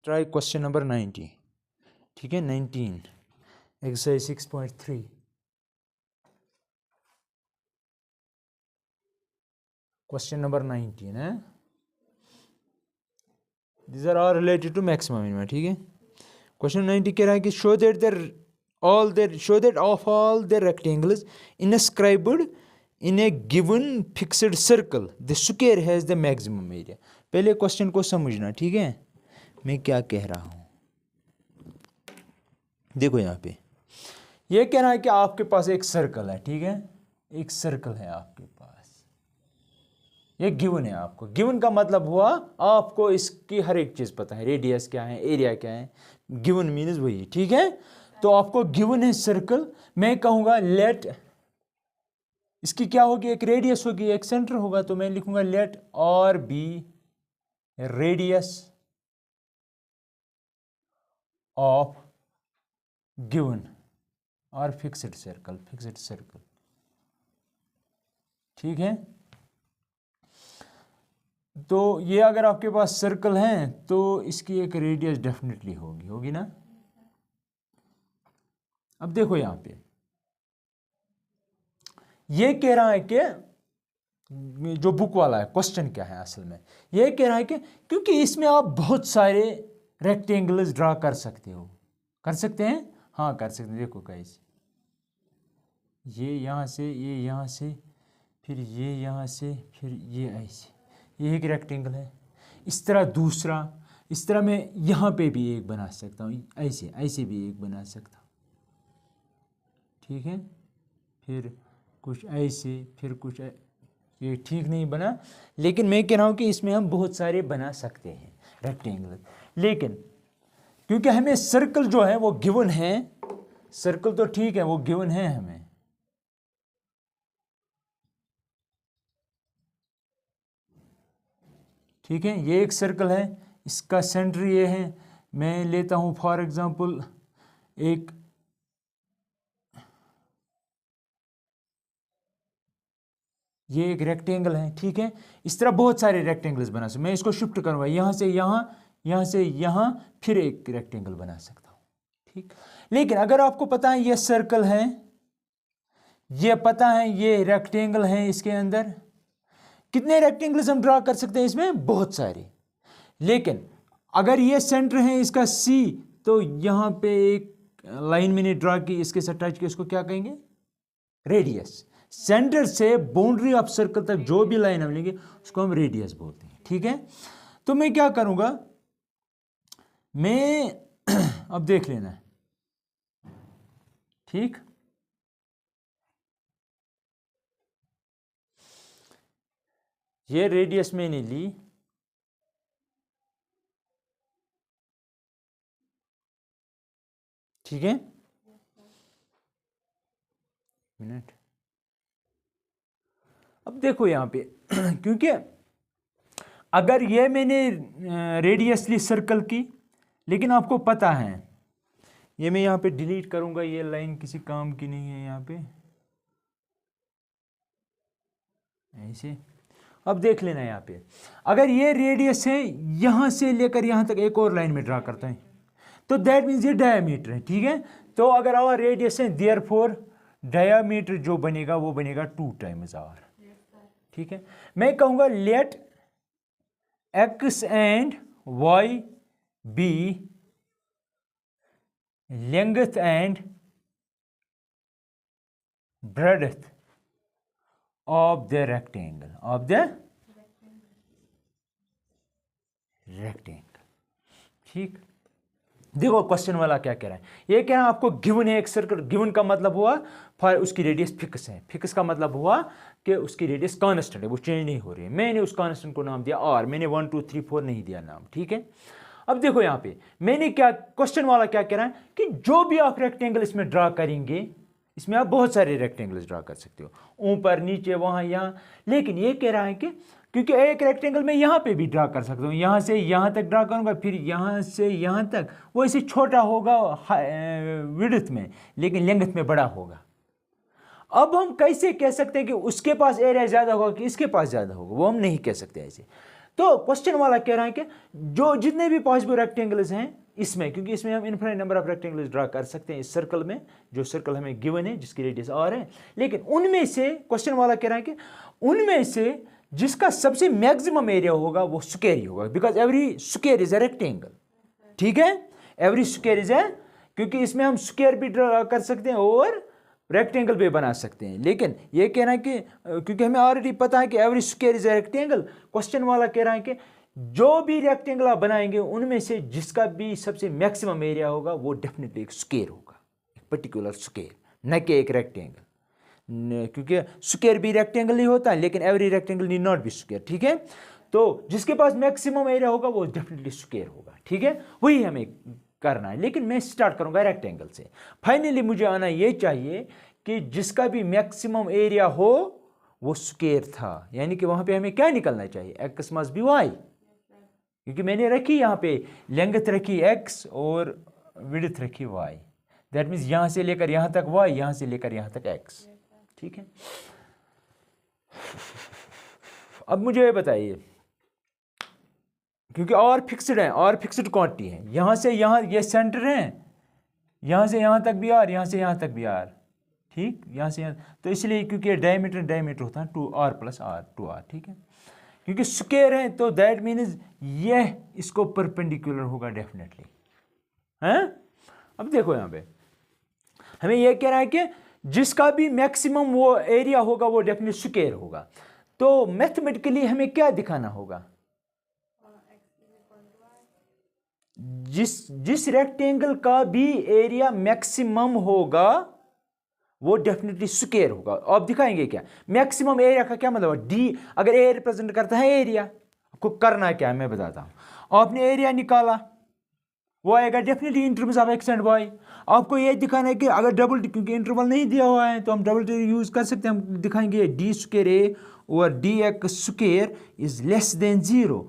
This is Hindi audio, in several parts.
ट्राई क्वेश्चन नंबर 90, ठीक है, 19 एक्सरसाइज 6.3। क्वेश्चन नंबर 19 है, these are all related to maximum minimum, ठीक है। क्वेश्चन 90 कह रहा है कि show that of all the rectangles inscribed in a given fixed circle the square has the maximum area। पहले क्वेश्चन को समझना, ठीक है, मैं क्या कह रहा हूं। देखो यहाँ पे ये कह रहा है कि आपके पास एक सर्कल है, ठीक है, एक सर्कल है आपके पास, ये गिवन है आपको। गिवन का मतलब हुआ आपको इसकी हर एक चीज पता है, रेडियस क्या है, एरिया क्या है, गिवन मीन्स वही, ठीक है। तो आपको गिवन है सर्कल, मैं कहूंगा लेट, इसकी क्या होगी, एक रेडियस होगी, एक सेंटर होगा, तो मैं लिखूंगा लेट और बी रेडियस ऑफ गिवन और फिक्स्ड सर्कल, ठीक है। तो ये अगर आपके पास सर्कल है तो इसकी एक रेडियस डेफिनेटली होगी ना। अब देखो यहां पे ये कह रहा है कि जो बुक वाला है, क्वेश्चन क्या है असल में, ये कह रहा है कि क्योंकि इसमें आप बहुत सारे रेक्टेंगल्स ड्रा कर सकते हो, कर सकते हैं, हाँ कर सकते हैं। देखो गाइस, ये यहां से, ये यहां से, फिर ये यहां से, फिर ये ऐसे, ये एक रेक्टेंगल है। इस तरह दूसरा, इस तरह मैं यहाँ पे भी एक बना सकता हूँ, ऐसे ऐसे भी एक बना सकता हूँ, ठीक है। फिर कुछ ऐसे, फिर कुछ ये ठीक नहीं बना, लेकिन मैं कह रहा हूँ कि इसमें हम बहुत सारे बना सकते हैं रेक्टेंगल। लेकिन क्योंकि हमें सर्कल जो है वो गिवन है, सर्कल तो ठीक है वो गिवन है हमें, ठीक है। ये एक सर्कल है, इसका सेंटर ये है। मैं लेता हूं फॉर एग्जांपल एक, ये एक रेक्टेंगल है, ठीक है। इस तरह बहुत सारे रेक्टेंगल्स बना सकते, मैं इसको शिफ्ट करूंगा यहां से यहां, यहां से यहां, फिर एक रेक्टेंगल बना सकता हूं, ठीक। लेकिन अगर आपको पता है ये सर्कल है, ये पता है ये रेक्टेंगल है, इसके अंदर कितने रेक्टेंगल्स हम ड्रा कर सकते हैं, इसमें बहुत सारे। लेकिन अगर ये सेंटर है इसका सी, तो यहां पे एक लाइन मैंने ड्रा की, इसके साथ टच किया, इसको क्या कहेंगे, रेडियस। सेंटर से बाउंड्री ऑफ सर्कल तक जो भी लाइन हम लेंगे उसको हम रेडियस बोलते हैं, ठीक है। तो मैं क्या करूंगा, मैं अब देख लेना है, ठीक। ये रेडियस मैंने ली, ठीक है, मिनट। अब देखो यहां पे क्योंकि अगर ये मैंने रेडियस ली सर्कल की, लेकिन आपको पता है, ये मैं यहां पे डिलीट करूंगा, ये लाइन किसी काम की नहीं है यहां पे, ऐसे। अब देख लेना यहां पे, अगर ये रेडियस है, यहां से लेकर यहां तक एक और लाइन में ड्रा करता है, तो दैट मीन्स ये डायमीटर है, ठीक है। तो अगर और रेडियस है, देयरफॉर डायमीटर जो बनेगा वो बनेगा 2 टाइम्स आर, ठीक है। मैं कहूंगा let X and Y be length and breadth of the rectangle, of the rectangle, ठीक। देखो क्वेश्चन वाला क्या कह रहा है, ये कह रहा है आपको गिवन है एक सर्कल, गिवन का मतलब हुआ फॉर उसकी रेडियस फिक्स है, फिक्स का मतलब हुआ कि उसकी रेडियस कांस्टेंट है, वो चेंज नहीं हो रही है। मैंने उस कांस्टेंट को नाम दिया आर, मैंने 1 2 3 4 नहीं दिया नाम, ठीक है। अब देखो यहां पे मैंने क्या, क्वेश्चन वाला क्या कह रहा है कि जो भी आप रेक्टेंगल इसमें ड्रा करेंगे, इसमें आप बहुत सारे रेक्टेंगल्स ड्रा कर सकते हो, ऊपर नीचे वहां यहां। लेकिन ये कह रहा है कि क्योंकि एक रेक्टेंगल में यहां पे भी ड्रा कर सकता हूं, यहां से यहां तक ड्रा करूंगा, फिर यहां से यहां तक, वो ऐसे छोटा होगा विड्थ में, लेकिन लेंथ में बड़ा होगा। अब हम कैसे कह सकते हैं कि उसके पास एरिया ज्यादा होगा कि इसके पास ज्यादा होगा, वो हम नहीं कह सकते ऐसे। तो क्वेश्चन वाला कह रहा है कि जो जितने भी पॉसिबल रेक्टेंगल्स हैं इसमें, क्योंकि इसमें हम infinite number of rectangles draw कर सकते हैं इस सर्कल में, जो सर्कल हमें गिवन है जिसकी रेडियस r है, लेकिन उनमें से क्वेश्चन वाला कह रहा है कि उनमें से जिसका सबसे मैक्सिमम एरिया होगा वो स्क्वायर ही होगा, because every square is a rectangle. ठीक है, एवरी स्क्वायर इज है, क्योंकि इसमें हम स्क्वायर भी ड्रा कर सकते हैं और रेक्टेंगल भी बना सकते हैं। लेकिन ये कहना है कि क्योंकि हमें ऑलरेडी पता है कि every square is a rectangle, question वाला कह रहा है कि जो भी रेक्टेंगल आप बनाएंगे उनमें से जिसका भी सबसे मैक्सिमम एरिया होगा वो डेफिनेटली एक स्क्वायर होगा, एक पर्टिकुलर स्क्वायर, न कि एक रेक्टेंगल, क्योंकि स्क्वायर भी रेक्टेंगल ही होता है लेकिन every rectangle need not be square. ठीक है, तो जिसके पास मैक्सिमम एरिया होगा वो डेफिनेटली स्क्वायर होगा। ठीक है, वही हमें करना है, लेकिन मैं स्टार्ट करूंगा रेक्टेंगल से। फाइनली मुझे आना ये चाहिए कि जिसका भी मैक्सिमम एरिया हो वो स्क्वायर था, यानी कि वहां पे हमें क्या निकलना चाहिए, x मस्ट बी y, क्योंकि मैंने रखी यहाँ पे लेंथ रखी x और विड्थ रखी y, दैट मीन्स यहां से लेकर यहां तक y, यहां से लेकर यहां तक x। ठीक है, अब मुझे ये बताइए, क्योंकि और फिक्स्ड है, और फिक्स्ड क्वांटिटी है, यहां से यहां ये सेंटर है, यहां से यहां तक भी r, यहां से यहां तक भी r, ठीक, यहां से यहां, तो इसलिए क्योंकि डायमीटर होता है 2r + r 2r। ठीक है, क्योंकि स्क्वायर है तो दैट मीन्स यह इसको परपेंडिकुलर होगा डेफिनेटली है। अब देखो यहां पे हमें यह कह रहा है कि जिसका भी मैक्सिमम वो एरिया होगा वो डेफिनेटली स्क्वायर होगा, तो मैथमेटिकली हमें क्या दिखाना होगा, जिस रेक्टेंगल का भी एरिया मैक्सिमम होगा वो डेफिनेटली स्क्वायर होगा। आप दिखाएंगे क्या, मैक्सिमम एरिया का क्या मतलब है, डी, अगर ए रिप्रेजेंट करता है एरिया, आपको करना क्या है मैं बताता हूं। आपने एरिया निकाला, वो आएगा definitely in terms of X and Y. आपको ये दिखाना है कि अगर डबल, क्योंकि इंटरवल नहीं दिया हुआ है तो हम डबल यूज कर सकते हैं, हम दिखाएंगे डी स्क्वायर ए और D x square is less than 0,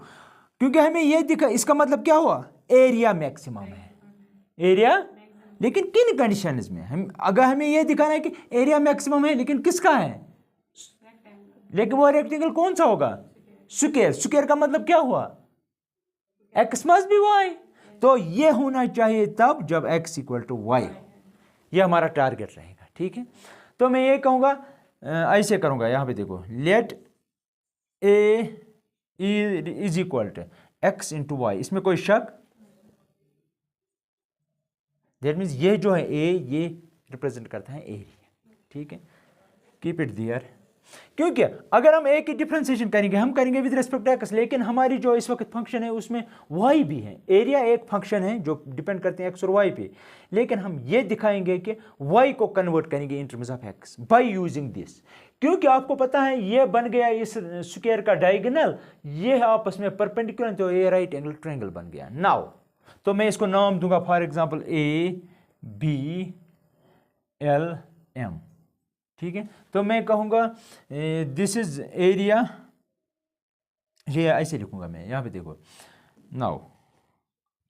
क्योंकि हमें ये दिखा, इसका मतलब क्या हुआ, एरिया मैक्सिमम है, एरिया, लेकिन किन कंडीशंस में, हम अगर हमें यह दिखाना है कि एरिया मैक्सिमम है लेकिन किसका है, लेकिन वो रेक्टेंगल कौन सा होगा, स्क्वायर। स्क्वायर का मतलब क्या हुआ, x मस्ट बी y, तो ये होना चाहिए तब जब x = y, ये हमारा टारगेट रहेगा। ठीक है, तो मैं ये कहूंगा, ऐसे करूंगा, यहां पे देखो, let a is equal to x × y, इसमें कोई शक, दैट मीन्स ये जो है ए, ये रिप्रेजेंट करता है एरिया। ठीक है, कीप इट देयर, क्योंकि अगर हम ए की डिफरेंशिएशन करेंगे, हम करेंगे विद रिस्पेक्ट टू एक्स, लेकिन हमारी जो इस वक्त फंक्शन है उसमें वाई भी है, एरिया एक फंक्शन है जो डिपेंड करते हैं एक्स और वाई पे, लेकिन हम ये दिखाएंगे कि वाई को कन्वर्ट करेंगे इन terms of x by using this, क्योंकि आपको पता है ये बन गया इस स्क्वायर का डायगोनल, ये आपस में परपेंडिकुलर, तो ये राइट एंगल ट्रायंगल बन गया। नाउ तो मैं इसको नाम दूंगा for example A B L M. ठीक है, तो मैं कहूंगा दिस इज एरिया, ये ऐसे लिखूंगा मैं, यहां पे देखो, नाउ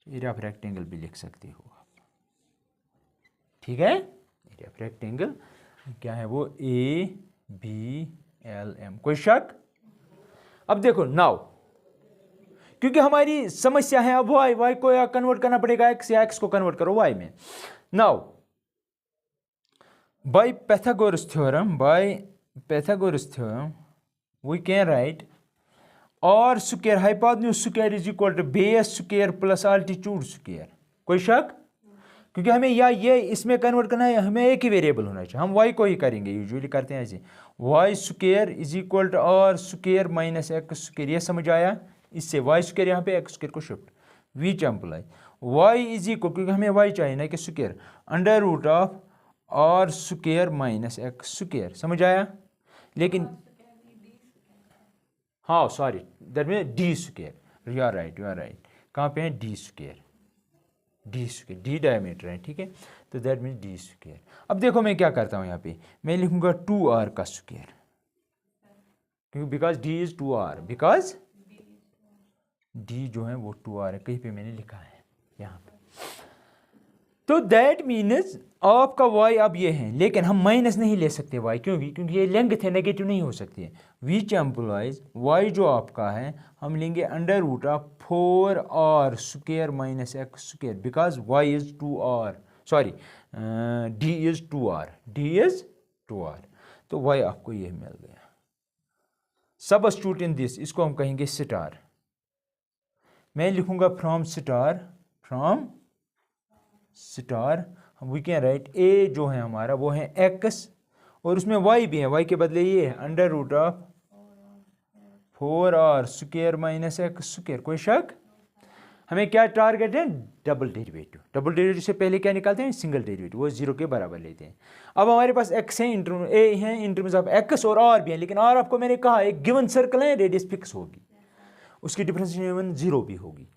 एरिया ऑफ रेक्टेंगल भी लिख सकते हो आप। ठीक है, एरिया ऑफ रेक्टेंगल क्या है वो, ए बी एल एम, कोई शक। अब देखो नाउ, क्योंकि हमारी समस्या है अब वाई, वाई को या कन्वर्ट करना पड़ेगा एक्स, या एक्स को कन्वर्ट करो वाई में। Now by Pythagoras theorem, we can write r square hypotenuse square is equal to base square plus altitude square, कोई शक, क्योंकि हमें या ये इसमें कन्वर्ट करना है, हमें एक ही वेरिएबल होना चाहिए, हम y को ही करेंगे, यूजुअली करते हैं ऐसे, y square is equal to r square minus X square, ये समझ आया, इससे y स्क्वायर यहाँ पे x स्क्वायर को shift, which implies y is equal, क्योंकि हमें y चाहिए ना कि square, under root of r square minus X square, समझ आया, लेकिन हाँ sorry that mean D square, you are right, कहाँ पे है, डी स्क्वायर, डी डायमीटर है। ठीक है, तो दैट मीन डी स्क्वायर। अब देखो मैं क्या करता हूँ, यहाँ पे मैं लिखूंगा 2r का स्क्वायर, क्योंकि because D is 2r, because D जो है वो 2r है, कहीं पे मैंने लिखा है यहाँ पे, तो दैट मीन्स आपका y अब ये है, लेकिन हम माइनस नहीं ले सकते y, क्योंकि ये लेंथ है, नेगेटिव नहीं हो सकती है। विच एम्प्लॉयज y जो आपका है हम लेंगे under root of 4r square minus X square, because y is 2r, sorry d is 2r, तो y आपको ये मिल गया। सबस्टिट्यूट इन दिस, इसको हम कहेंगे स्टार। मैं लिखूंगा from star we can write a जो है हमारा वो है x, और उसमें y भी है, y के बदले ये है under root of 4r square minus X square. कोई शक? हमें क्या टारगेट है? डबल डेरिवेटिव से पहले क्या निकालते हैं? सिंगल डेरिवेटिव, वो 0 के बराबर लेते हैं। अब हमारे पास x है, a है इन टर्म्स ऑफ x, और r भी है, लेकिन r आपको मैंने कहा एक गिवन सर्कल है, रेडियस फिक्स होगी, उसकी डिफरेंशिएशन 0 भी होगी।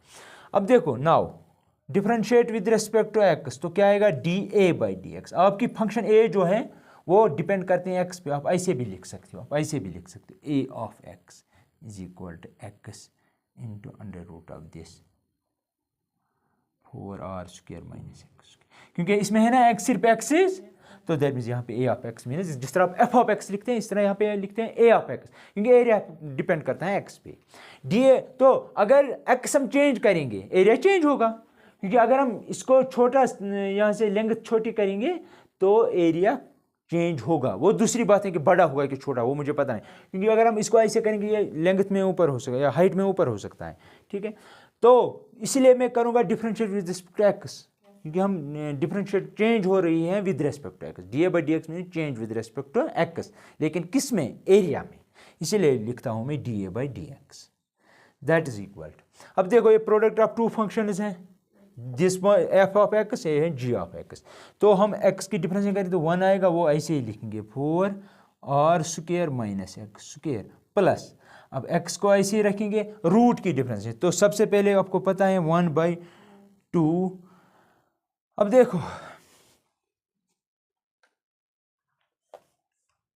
अब देखो now differentiate with respect to x, तो क्या आएगा? dA by dx। आपकी फंक्शन a जो है वो डिपेंड करते हैं x पे, आप ऐसे भी लिख सकते हो, a of x is equal to x into under root of this 4r square minus X, क्योंकि इसमें है ना x सिर्फ एक्सिस, तो दैट मीन्स यहाँ पे a ऑफ x मीन्स जिस तरह आप f ऑफ x लिखते हैं इस तरह यहाँ पे लिखते हैं a ऑफ x, क्योंकि एरिया डिपेंड करता है x पे। dA, तो अगर x हम चेंज करेंगे एरिया चेंज होगा, क्योंकि अगर हम इसको छोटा यहाँ से लेंथ छोटी करेंगे तो एरिया चेंज होगा। वो दूसरी बात है कि बड़ा होगा कि छोटा, वो मुझे पता नहीं, क्योंकि अगर हम इसको ऐसे करेंगे ये लेंथ में ऊपर हो सकता है या हाइट में ऊपर हो सकता है, ठीक है। तो इसलिए मैं करूँगा differentiate with respect to x, क्योंकि हम डिफरेंशिएट चेंज हो रही है with respect to x, d A by D x में change with respect to x, लेकिन किस में? एरिया में। इसीलिए लिखता हूँ मैं d A by D x, that is equal to. अब देखो ये प्रोडक्ट ऑफ टू फंक्शंस हैं, जिसमें एफ ऑफ एक्स है जी ऑफ एक्स, तो हम एक्स की डिफरेंस करें तो 1 आएगा, वो ऐसे ही लिखेंगे 4r square minus X square plus, अब x को ऐसे ही रखेंगे, रूट की डिफरेंस है, तो सबसे पहले आपको पता है 1/2। अब देखो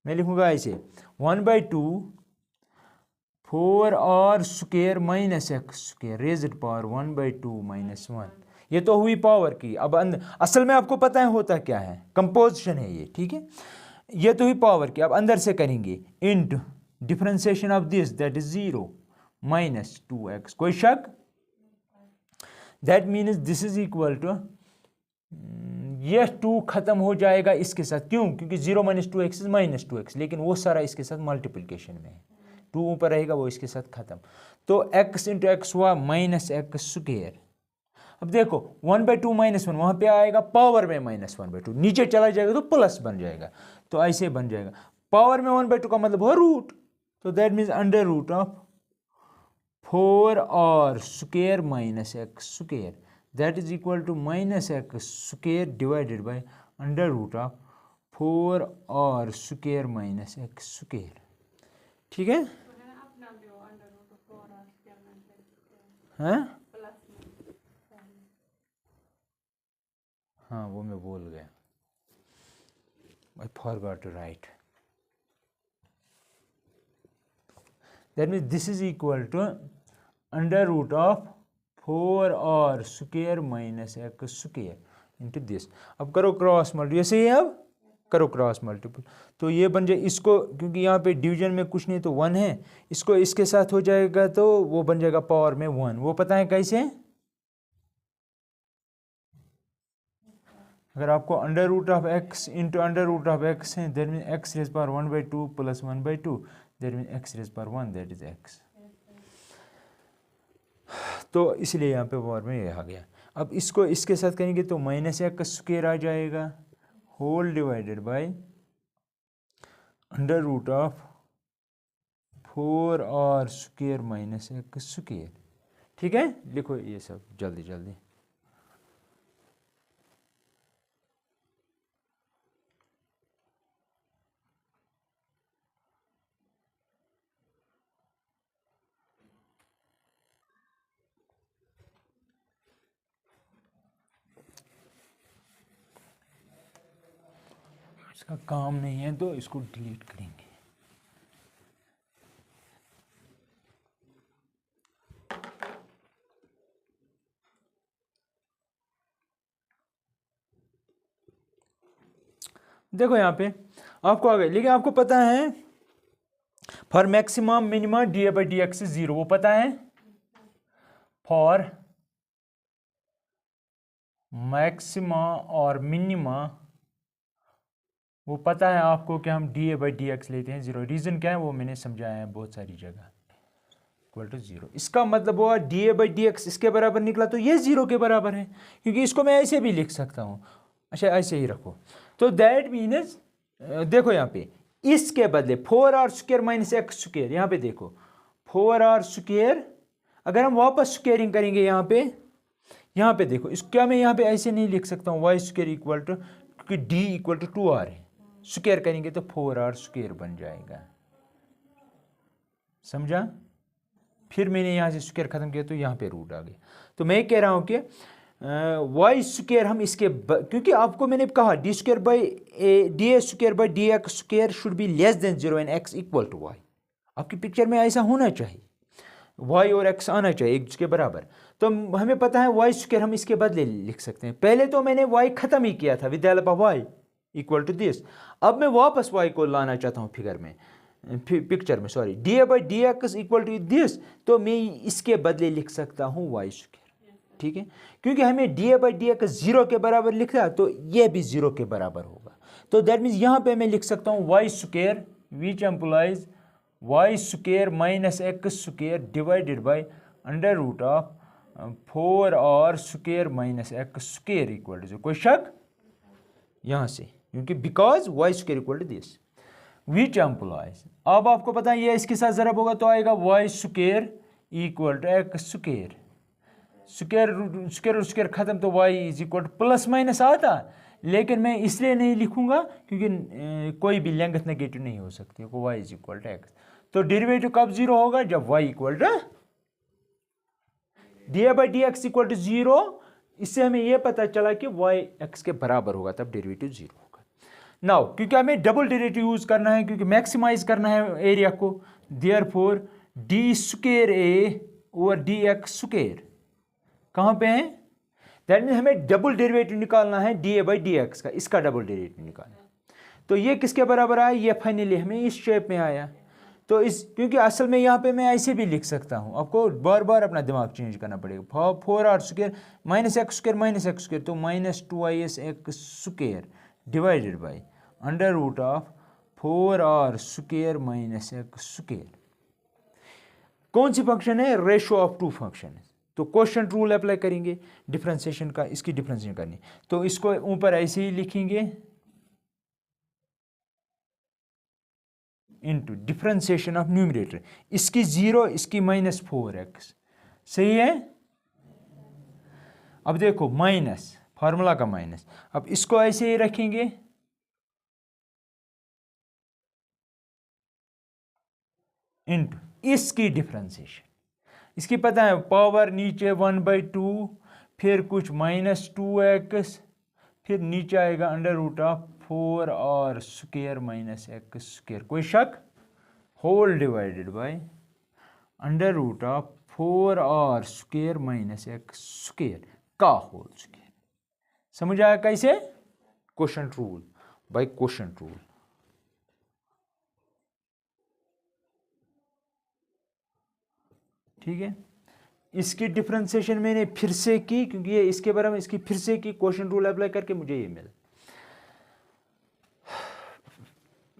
मैं लिखूंगा ऐसे 1/2 4r square minus X square raised power 1/2 minus 1। ये तो हुई पावर की। अब असल में आपको पता है होता क्या है, कंपोजिशन है ये, ठीक है। ये तो हुई पावर की। अब अंदर से करेंगे इंट differentiation of this that is 0 minus 2x। कोई शक? That means this is equal to, ये 2 खत्म हो जाएगा इसके साथ, क्यों? क्योंकि 0 minus 2x is minus 2x, लेकिन वो सारा इसके साथ मल्टीप्लिकेशन में है, 2 ऊपर रहेगा वो इसके साथ खत्म, तो x इंटू एक्स हुआ माइनस एक्स स्क्वायर। अब देखो 1/2 माइनस 1 वहाँ पे आएगा पावर में -1/2, नीचे चला जाएगा तो प्लस बन जाएगा, तो ऐसे बन जाएगा। पावर में 1/2 का मतलब हुआ रूट, तो that means under root of 4r square minus X square that is equal to minus X square divided by under root of 4r square minus X square. ठीक है? हाँ हाँ, वो मैं बोल गया, I forgot to write. That means this is equal to under root of 4r square minus x square into this. अब करो क्रॉस मल्टीपल, ये सही है। अब करो क्रॉस मल्टीपल, तो ये बन जाए इसको, क्योंकि यहाँ पे डिवीजन में कुछ नहीं तो 1 है, इसको इसके साथ हो जाएगा तो वो बन जाएगा पावर में 1। वो पता है कैसे? अगर आपको under root of x into under root of x है, that mean x raise power 1/2 plus 1/2, that mean x raise power 1, that is x. तो इसलिए यहाँ पे पावर में ये आ गया। अब इसको इसके साथ करेंगे तो माइनस एक्स स्क्वायर आ जाएगा whole divided by under root of 4r square minus X square. ठीक है, लिखो ये सब जल्दी जल्दी। इसका काम नहीं है तो इसको डिलीट करेंगे। देखो यहाँ पे आपको आ गए, लेकिन आपको पता है for maximum minima D A by D x is 0, वो पता है। फॉर मैक्सिमा और मिनिमा वो पता है आपको कि हम D A by D x लेते हैं 0। रीज़न क्या है वो मैंने समझाया है बहुत सारी जगह, इक्वल टू 0। इसका मतलब हुआ D A by D x इसके बराबर निकला तो ये 0 के बराबर है, क्योंकि इसको मैं ऐसे भी लिख सकता हूँ। अच्छा ऐसे ही रखो, तो दैट मीन्स देखो यहाँ पे इसके बदले 4r² माइनस एक्स स्क्वेयर, यहाँ पे देखो 4r², अगर हम वापस स्क्वेयरिंग करेंगे यहाँ पे देखो, इस क्या मैं यहाँ पे ऐसे नहीं लिख सकता हूँ y² इक्वल टू, क्योंकि d इक्वल टू 2r है, स्क्वेयर करेंगे तो 4r² बन जाएगा, समझा। फिर मैंने यहाँ से स्क्वेयर खत्म किया तो यहाँ पे रूट आ गया। तो मैं कह रहा हूँ कि y² हम इसके क्योंकि आपको मैंने कहा d² by d² by dx² should be less than 0 and x equal to y। आपकी पिक्चर में ऐसा होना चाहिए, y और x आना चाहिए एक दूसरे के बराबर। तो हमें पता है y² हम इसके बदले लिख सकते हैं। पहले तो मैंने y खत्म ही किया था with the help of y equal to this. अब मैं वापस y को लाना चाहता हूँ फिगर में, पिक्चर में, sorry, D A by D X equal to this, तो मैं इसके बदले लिख सकता हूँ y², ठीक है। क्योंकि हमें D A by D x 0 के बराबर लिखा तो ये भी 0 के बराबर होगा। तो दैट मीन्स यहाँ पे मैं लिख सकता हूँ y² which implies y² minus x² divided by under root of 4r² minus x² equal to, कोई शक यहाँ से, क्योंकि because y² equal to this which implies. अब आपको पता है ये इसके साथ ज़रब होगा तो आएगा y² equal to x², square खत्म तो y is equal two plus minus आता, लेकिन मैं इसलिए नहीं लिखूंगा क्योंकि कोई भी लेंथ नेगेटिव नहीं हो सकती, y is equal to x। तो डेरिवेटिव कब 0 होगा, जब y equal to D A by D X equal to 0। इससे हमें यह पता चला कि y x के बराबर होगा, तब डेरिवेटिव 0 होगा। नाउ क्योंकि हमें डबल डेरिवेटिव यूज करना है, क्योंकि मैक्सिमाइज करना है एरिया को, देयरफॉर d²a ओवर dx² कहाँ पे है, दैट मीन्स हमें डबल डेरिवेटिव निकालना है D A by D x का, इसका डबल डेरिवेटिव निकालना है। तो ये किसके बराबर आया, ये फाइनली हमें इस शेप में आया। तो इस क्योंकि असल में यहाँ पे मैं ऐसे भी लिख सकता हूँ, आपको बार बार अपना दिमाग चेंज करना पड़ेगा। 4r² minus x² minus x², तो minus 2x² divided by under root of 4r² minus x²। कौन सी फंक्शन है, रेशो ऑफ टू फंक्शन। तो क्वोशिएंट रूल अप्लाई करेंगे डिफरेंशिएशन का, इसकी डिफरेंशिएशन करनी, तो इसको ऊपर ऐसे ही लिखेंगे इनटू डिफरेंशिएशन ऑफ न्यूमरेटर, इसकी 0 इसकी माइनस 4x, सही है। अब देखो माइनस, फार्मूला का माइनस, अब इसको ऐसे ही रखेंगे इनटू इसकी डिफरेंशिएशन, इसकी पता है पावर नीचे 1/2, फिर कुछ माइनस 2x, फिर नीचे आएगा under root of 4r² minus x², कोई शक, whole divided by under root of 4r² minus x² का होल स्क्वायर। समझ आया कैसे, quotient rule by quotient rule. ठीक है, इसकी डिफरेंशिएशन मैंने फिर से की, क्योंकि ये इसके बारे में इसकी फिर से की, क्वोशिएंट रूल अप्लाई करके मुझे ये मिला,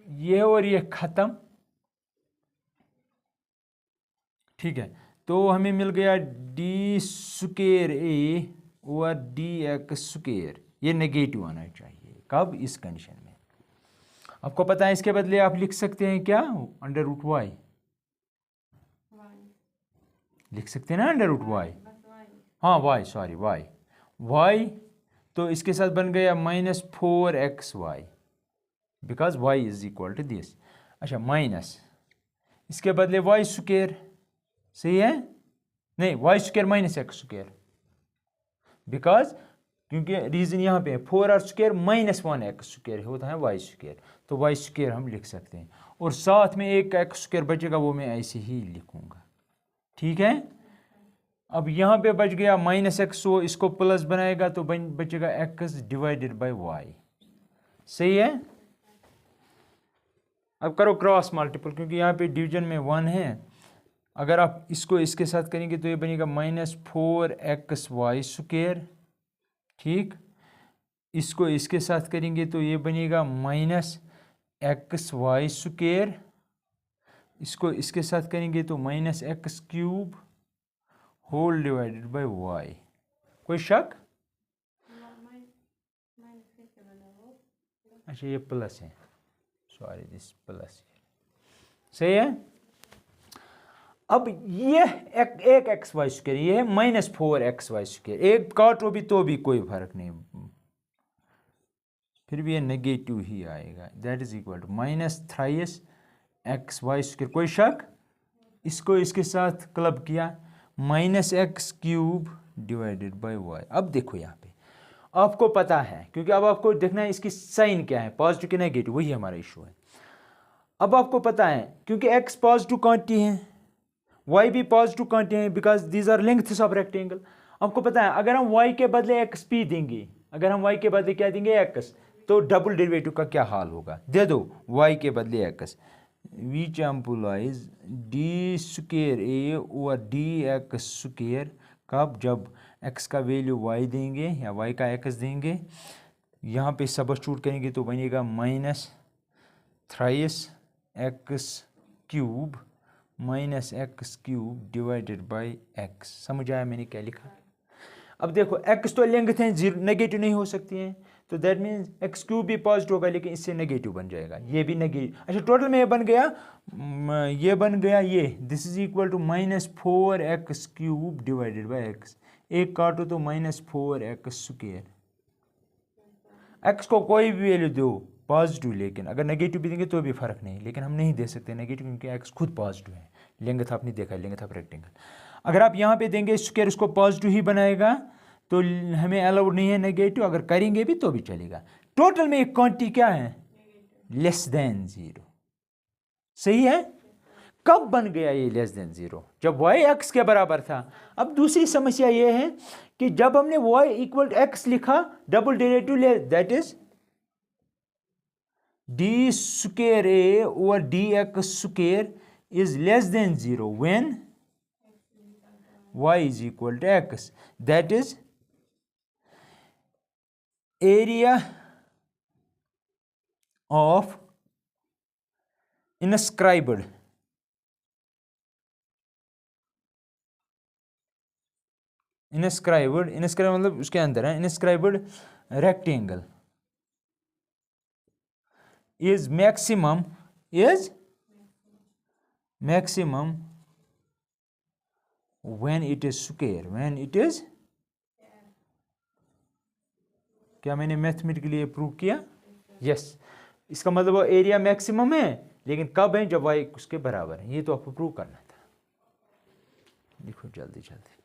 ये और ये खत्म। ठीक है, तो हमें मिल गया d²a ओवर dx², ये नेगेटिव आना चाहिए, कब, इस कंडीशन में। आपको पता है इसके बदले आप लिख सकते हैं क्या, अंडर रूट y लिख सकते हैं ना, अंडर रूट y, हाँ y, सॉरी y, तो इसके साथ बन गया minus 4xy, because y is equal to this. अच्छा माइनस, इसके बदले y², सही है, नहीं y² माइनस x², बिकॉज क्योंकि रीजन यहाँ पे 4r² माइनस 1x² होता है y², तो y² हम लिख सकते हैं, और साथ में एक x² बचेगा, वो मैं ऐसे ही लिखूंगा। ठीक है, अब यहाँ पे बच गया माइनस x, इसको प्लस बनाएगा तो बचेगा x डिवाइडेड बाई y, सही है। अब करो क्रॉस मल्टीपल, क्योंकि यहाँ पे डिवीजन में 1 है। अगर आप इसको इसके साथ करेंगे तो ये बनेगा -4xy²। ठीक, इसको इसके साथ करेंगे तो ये बनेगा -xy²। इसको इसके साथ करेंगे तो -x³ whole divided bye y। कोई शक? अच्छा ये प्लस है, सॉरी दिस प्लस, सही है। अब ये एक xy², ये है -4xy²। एक काटो भी तो भी कोई फर्क नहीं, फिर भी ये नेगेटिव ही आएगा। That is equal to -3xy²। कोई शक? इसको इसके साथ क्लब किया, -x³ डिवाइडेड बाय y। अब देखो यहाँ पे आपको पता है, क्योंकि अब आपको देखना है इसकी साइन क्या है, पॉजिटिव कि नेगेटिव, वही हमारा इशू है। अब आपको पता है क्योंकि x पॉजिटिव क्वांटिटी है, y भी पॉजिटिव क्वांटिटी है, because these are lengths of rectangle. आपको पता है अगर हम y के बदले x p देंगे, अगर हम y के बदले क्या देंगे x, तो डबल डेरिवेटिव का क्या हाल होगा? दे दो y के बदले x, विच एम्प्लॉइज d²a और dx²। कब? जब x का वैल्यू y देंगे या y का x देंगे, यहाँ पे सब्स्टिट्यूट करेंगे तो बनेगा -3x³ डिवाइडेड बाय x। समझ आया मैंने क्या लिखा? अब देखो x तो लेंथ है, जीरो नेगेटिव नहीं हो सकती है, तो दैट मीन्स x³ भी पॉजिटिव होगा, लेकिन इससे नेगेटिव बन जाएगा, ये भी नेगेटिव। अच्छा टोटल में ये बन गया ये this is equal to -4x³ divided by x। एक काटो तो -4x²। x को कोई भी वैल्यू दो पॉजिटिव, लेकिन अगर नेगेटिव भी देंगे तो भी फर्क नहीं, लेकिन हम नहीं दे सकते नेगेटिव क्योंकि x खुद पॉजिटिव है। लेंथ आपने देखा है, लेंथ ऑफ रेक्टेंगल। अगर आप यहाँ पे देंगे स्क्वायर, उसको पॉजिटिव ही बनाएगा, तो हमें अलाउड नहीं है नेगेटिव, अगर करेंगे भी तो भी चलेगा। टोटल में एक क्वांटिटी क्या है? Less than 0। सही है। कब बन गया ये लेस देन 0? जब y x के बराबर था। अब दूसरी समस्या ये है कि जब हमने y इक्वल टू x लिखा, डबल डेरिवेटिव ले, दैट इज d²a और dx² is less than 0 when y is equal to x. That is area of inscribed मतलब उसके अंदर है, inscribed rectangle is maximum when it is square, when it is, क्या मैंने मैथमेटिकली प्रूव किया? यस। इसका मतलब वो एरिया मैक्सिमम है, लेकिन कब है? जब y उसके बराबर है। ये तो आपको प्रूव करना था। लिखो जल्दी जल्दी।